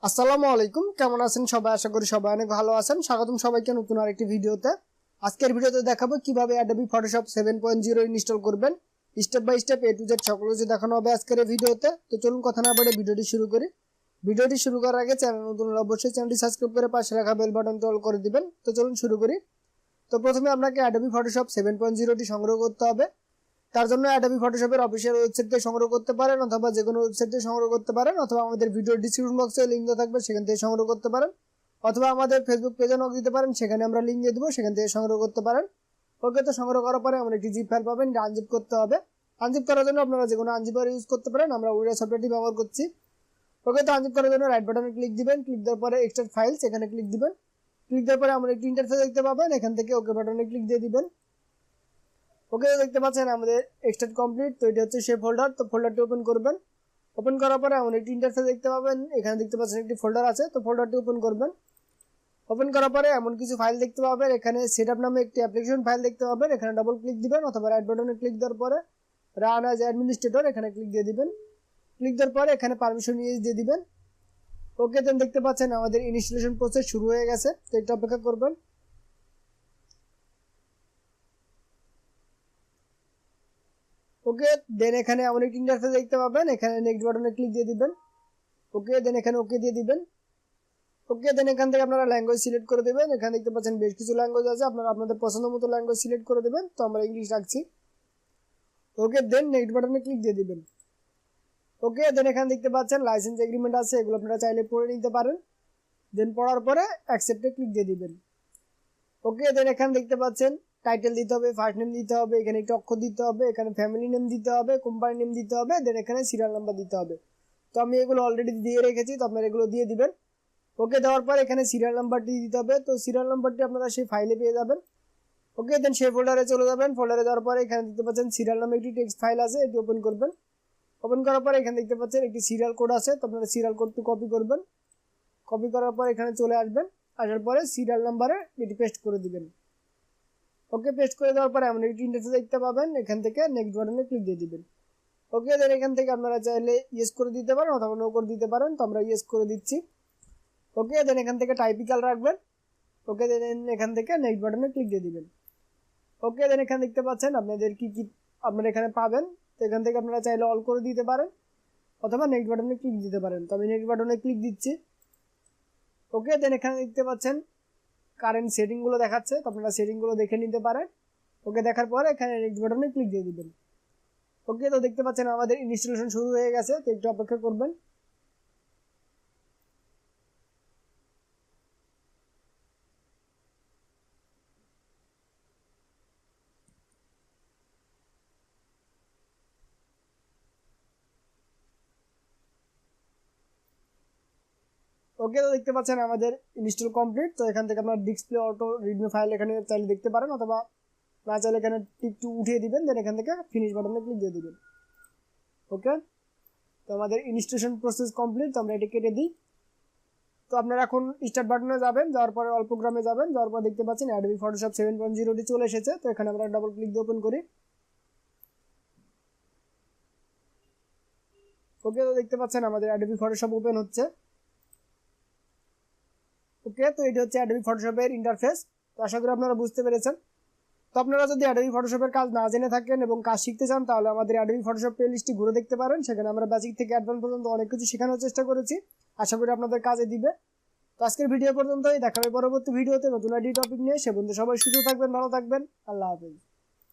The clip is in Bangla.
আসসালামু আলাইকুম, কেমন আছেন সবাই? আশা করি সবাই অনেক ভালো আছেন। স্বাগতম সবাইকে নতুন আরেকটি ভিডিওতে। আজকের ভিডিওতে দেখাবো কিভাবে অ্যাডোবি ফটোশপ 7.0 ইনস্টল করবেন। Step by step A to Z সকল কিছু দেখানো হবে আজকের এই ভিডিওতে। তো চলুন কথা না বাড়িয়ে ভিডিওটি শুরু করি। ভিডিওটি শুরু করার আগে চ্যানেল নতুন হলে অবশ্যই চ্যানেলটি সাবস্ক্রাইব করে পাশে রাখা বেল বাটনটি অল করে দিবেন। তো চলুন শুরু করি। তো প্রথমে আপনাকে অ্যাডোবি ফটোশপ 7.0টি সংগ্রহ করতে হবে। তার জন্য অ্যাডোবি ফটোশপের অফিসিয়াল ওয়েবসাইট থেকে সংগ্রহ করতে পারেন, অথবা যে কোনো ওয়েবসাইট থেকে সংগ্রহ করতে পারেন, অথবা আমাদের ভিডিও ডিসক্রিপশন বক্সে লিঙ্ক দেওয়া থাকবে, সেখান থেকে সংগ্রহ করতে পারেন, অথবা আমাদের ফেসবুক পেজে নক দিতে পারেন, সেখানে আমরা লিঙ্ক দিয়ে দেবো, সেখান থেকে সংগ্রহ করতে পারেন। ওকে, তো সংগ্রহ করার পরে আমরা একটি জিপ ফাইল পাবেন, এটা আনজিপ করতে হবে। আনজিপ করার জন্য আপনারা যে কোনো আনজিপার ইউজ করতে পারেন, আমরা উইরা সফটওয়্যারটি ব্যবহার করছি। ওকে, তো আনজিপ করার জন্য রাইট বাটনে ক্লিক দিবেন, ক্লিক দেওয়ার পরে এক্সট্রাক্ট ফাইলস এখানে ক্লিক দিবেন। ক্লিক দেওয়ার পরে আমরা একটি ইন্টারফেস দেখতে পাবেন, এখান থেকে ওকে বাটনে ক্লিক দিয়ে দিবেন। ওকে, দেখতে পাচ্ছেন আমাদের এক্সট্রাক্ট কমপ্লিট। তো এটা হচ্ছে সেই ফোল্ডার। তো ফোল্ডারটি ওপেন করবেন। ওপেন করার পরে এমন একটি ইন্টারফেস দেখতে পাবেন, এখানে দেখতে পাচ্ছেন একটি ফোল্ডার আছে। তো ফোল্ডারটি ওপেন করবেন। ওপেন করার পরে এমন কিছু ফাইল দেখতে পাবেন, এখানে সেটআপ নামে একটি অ্যাপ্লিকেশন ফাইল দেখতে পাবেন, এখানে ডাবল ক্লিক দিবেন, অথবা রাইট বাটনে ক্লিক দেওয়ার পরে রান অ্যাজ অ্যাডমিনিস্ট্রেটর এখানে ক্লিক দিয়ে দিবেন। ক্লিক দেওয়ার পরে এখানে পারমিশন ইয়েস দিয়ে দিবেন। ওকে, দেন দেখতে পাচ্ছেন আমাদের ইনস্টলেশন প্রসেস শুরু হয়ে গেছে। তো একটু অপেক্ষা করবেন। ওকে, দেন এখানে এমন একটি ইন্টারফেস দেখতে পাবেন, এখানে নেক্সট বাটনে ক্লিক দিয়ে দিবেন। ওকে, দেন এখানে ওকে দিয়ে দিবেন। ওকে, দেন এখান থেকে আপনারা ল্যাঙ্গুয়েজ সিলেক্ট করে দেবেন। এখানে দেখতে পাচ্ছেন বেশ কিছু ল্যাঙ্গুয়েজ আছে, আপনারা আপনাদের পছন্দ মতো ল্যাঙ্গুয়েজ সিলেক্ট করে দেবেন। তো আমরা ইংলিশ রাখছি। ওকে, দেন নেক্সট বাটনে ক্লিক দিয়ে দিবেন। ওকে, দেন এখানে দেখতে পাচ্ছেন লাইসেন্স এগ্রিমেন্ট আছে, এগুলো আপনারা চাইলে পড়ে নিতে পারেন। দেন পড়ার পরে অ্যাকসেপ্টে ক্লিক দিয়ে দিবেন। ওকে, দেন এখানে দেখতে পাচ্ছেন টাইটেল দিতে হবে, ফার্স্ট নেম দিতে হবে, এখানে একটি অক্ষর দিতে হবে, এখানে ফ্যামিলি নেম দিতে হবে, কোম্পানি নেম দিতে হবে, দেন এখানে সিরিয়াল নাম্বার দিতে হবে। তো আমি এগুলো অলরেডি দিয়ে রেখেছি, তো আপনারা এগুলো দিয়ে দিবেন। ওকে, দেওয়ার পর এখানে সিরিয়াল নাম্বারটি দিতে হবে। তো সিরিয়াল নাম্বারটি আপনারা সেই ফাইলে পেয়ে যাবেন। ওকে, দেন সেই ফোল্ডারে চলে যাবেন। ফোল্ডারে যাওয়ার পরে এখানে দেখতে পাচ্ছেন সিরিয়াল নামে একটি টেক্সট ফাইল আছে, এটি ওপেন করবেন। ওপেন করার পরে এখানে দেখতে পাচ্ছেন একটি সিরিয়াল কোড আছে, তো আপনারা সিরিয়াল কোডটি কপি করবেন। কপি করার পর এখানে চলে আসবেন। আসার পরে সিরিয়াল নাম্বারে এটি পেস্ট করে দিবেন। ওকে, পেস্ট করে দেওয়ার পরে এমন একটি ইন্টারফেস দেখতে পাবেন, এখান থেকে নেক্সট বাটনে ক্লিক দিয়ে দিবেন। ওকে, দেন এখান থেকে আপনারা চাইলে ইয়েস করে দিতে পারেন, অথবা নো করে দিতে পারেন। তো আমরা ইয়েস করে দিচ্ছি। ওকে, দেন এখান থেকে টাইপিক্যাল রাখবেন। ওকে, দেন এখান থেকে নেক্সট বাটনে ক্লিক দিয়ে দিবেন। ওকে, দেন এখানে দেখতে পাচ্ছেন আপনাদের কি কি আপনারা এখানে পাবেন। তো এখান থেকে আপনারা চাইলে অল করে দিতে পারেন, অথবা নেক্সট বাটনে ক্লিক দিতে পারেন। তো আমি নেক্সট বাটনে ক্লিক দিচ্ছি। ওকে, দেন এখানে দেখতে পাচ্ছেন কারেন্ট সেটিংগুলো দেখাচ্ছে, তো আপনারা সেটিংগুলো দেখে নিতে পারেন। ওকে, দেখার পরে এখানে নেক্সট বাটনে ক্লিক দিয়ে দিবেন। ওকে, তো দেখতে পাচ্ছেন আমাদের ইনস্টলেশন শুরু হয়ে গেছে। তো একটু অপেক্ষা করবেন। ওকে, তো দেখতে পাচ্ছেন আমাদের ইনস্টল কমপ্লিট। তো এখান থেকে আপনার ডিসপ্লে অটো রিডমি ফাইল এখানে চাইলে দেখতে পারেন, অথবা না চাইলে এখানে টিকটু উঠিয়ে দিবেন, দেন এখান থেকে ফিনিশ বাটনে ক্লিক দিয়ে দিবেন। ওকে, তো আমাদের ইনস্টলেশন প্রসেস কমপ্লিট। তো আমরা এটা কেটে দিই। তো আপনারা এখন স্টার্ট বাটনে যাবেন, যাওয়ার পরে অল্প প্রোগ্রামে যাবেন, যাওয়ার পর দেখতে পাচ্ছেন অ্যাডোবি ফটোশপ 7.0টি চলে এসেছে। তো এখানে আমরা ডাবল ক্লিক দিয়ে ওপেন করি। ওকে, তো দেখতে পাচ্ছেন আমাদের অ্যাডোবি ফটোশপ ওপেন হচ্ছে। ওকে, তো এটা হচ্ছে অ্যাডোবি ফটোশপের ইন্টারফেস। তো আশা করি আপনারা বুঝতে পেরেছেন। তো আপনারা যদি অ্যাডোবি ফটোশপের কাজ না জেনে থাকেন এবং কাজ শিখতে চান, তাহলে আমাদের অ্যাডোবি ফটোশপ প্লেলিস্টটি ঘুরে দেখতে পারেন। সেখানে আমরা বেসিক থেকে অ্যাডভান্স পর্যন্ত অনেক কিছু শেখানোর চেষ্টা করেছি। আশা করি আপনাদের কাজে দিবে। তো আজকের ভিডিও পর্যন্তই, দেখা হবে পরবর্তী ভিডিওতে নতুন আইডি টপিক নিয়ে। সে পর্যন্ত সবাই সুস্থ থাকবেন, ভালো থাকবেন। আল্লাহ হাফেজ।